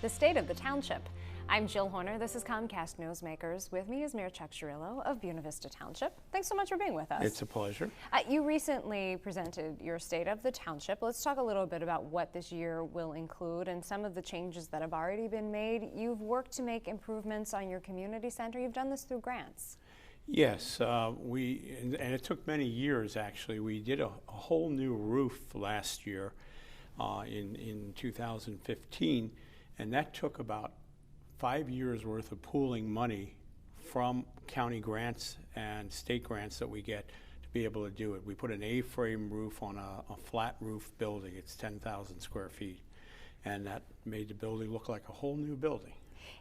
The state of the township. I'm Jill Horner. This is Comcast Newsmakers. With me is Mayor Chuck Cirillo of Buena Vista Township. Thanks so much for being with us. It's a pleasure. You recently presented your state of the township. Let's talk a little bit about what this year will include and some of the changes that have already been made. You've worked to make improvements on your community center. You've done this through grants. Yes, and it took many years actually. We did a whole new roof last year in 2015, and that took about 5 years worth of pooling money from county grants and state grants that we get to be able to do it. We put an A-frame roof on a flat roof building. It's 10,000 square feet, and that made the building look like a whole new building.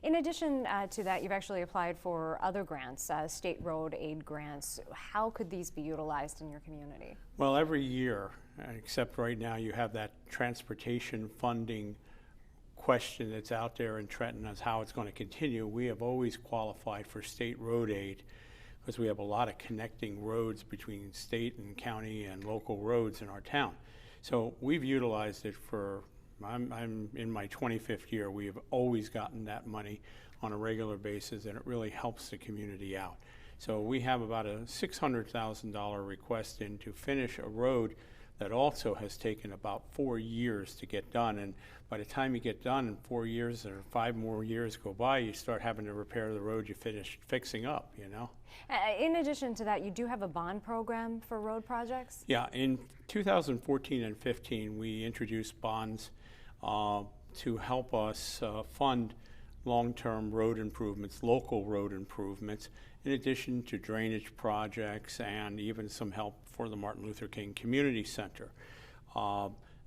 In addition to that, you've actually applied for other grants, state road aid grants. How could these be utilized in your community? Well, every year, except right now, you have that transportation funding question that's out there in Trenton as how it's going to continue. We have always qualified for state road aid because we have a lot of connecting roads between state and county and local roads in our town. So we've utilized it for, I'm in my 25th year. We have always gotten that money on a regular basis, and it really helps the community out. So we have about a $600,000 request in to finish a road that also has taken about 4 years to get done. And by the time you get done in 4 years or 5 more years go by, you start having to repair the road you finished fixing up, you know. In addition to that, you do have a bond program for road projects? Yeah, in 2014 and 15, we introduced bonds to help us fund long-term road improvements, local road improvements, in addition to drainage projects and even some help for the Martin Luther King Community Center.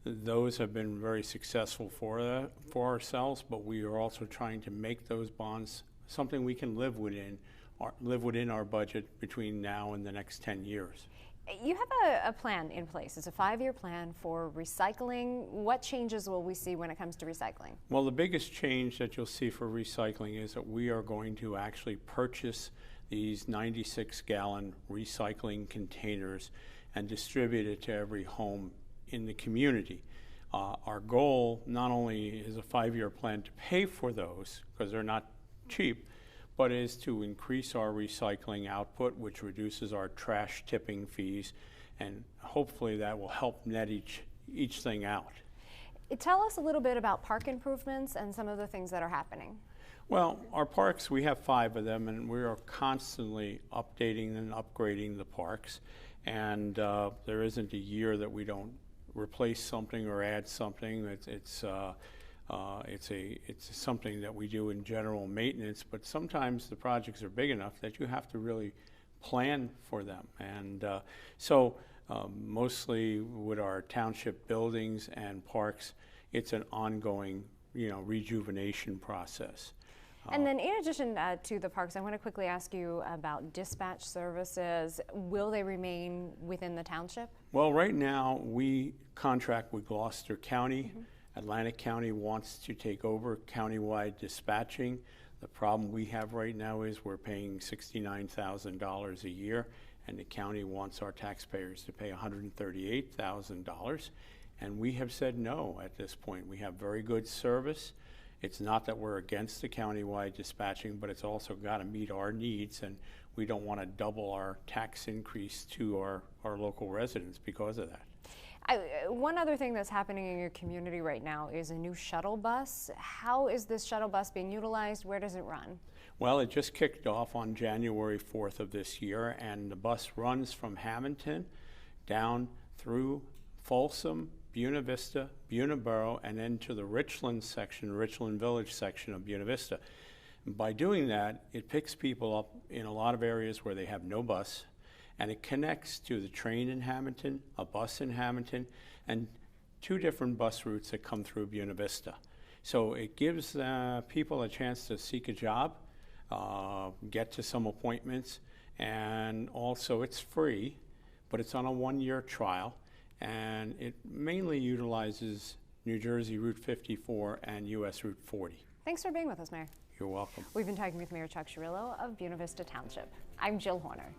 Those have been very successful for ourselves, but we are also trying to make those bonds something we can live within our budget between now and the next 10 years. You have a plan in place. It's a 5-year plan for recycling. What changes will we see when it comes to recycling? Well, the biggest change that you'll see for recycling is that we are going to actually purchase these 96-gallon recycling containers and distribute it to every home in the community. Our goal not only is a 5-year plan to pay for those, because they're not cheap, but is to increase our recycling output, which reduces our trash tipping fees, and hopefully that will help net each thing out. Tell us a little bit about park improvements and some of the things that are happening. Well, our parks, we have 5 of them, and we are constantly updating and upgrading the parks, and there isn't a year that we don't replace something or add something. It's something that we do in general maintenance, but sometimes the projects are big enough that you have to really plan for them. And so mostly with our township buildings and parks, it's an ongoing, rejuvenation process. And then in addition to the parks, I want to quickly ask you about dispatch services. Will they remain within the township? Well, right now we contract with Gloucester County. Mm-hmm. Atlantic County wants to take over countywide dispatching. The problem we have right now is we're paying $69,000 a year, and the county wants our taxpayers to pay $138,000. And we have said no at this point. We have very good service. It's not that we're against the countywide dispatching, but it's also got to meet our needs, and we don't want to double our tax increase to our local residents because of that. One other thing that's happening in your community right now is a new shuttle bus. How is this shuttle bus being utilized? Where does it run? Well, it just kicked off on January 4th of this year, and the bus runs from Hamilton down through Folsom, Buena Vista, Buena Borough, and then to the Richland Village section of Buena Vista. By doing that, it picks people up in a lot of areas where they have no bus, and it connects to the train in Hamilton, a bus in Hamilton, and 2 different bus routes that come through Buena Vista. So it gives people a chance to seek a job, get to some appointments, and also it's free, but it's on a 1-year trial, and it mainly utilizes New Jersey Route 54 and US Route 40. Thanks for being with us, Mayor. You're welcome. We've been talking with Mayor Chuck Cirillo of Buena Vista Township. I'm Jill Horner.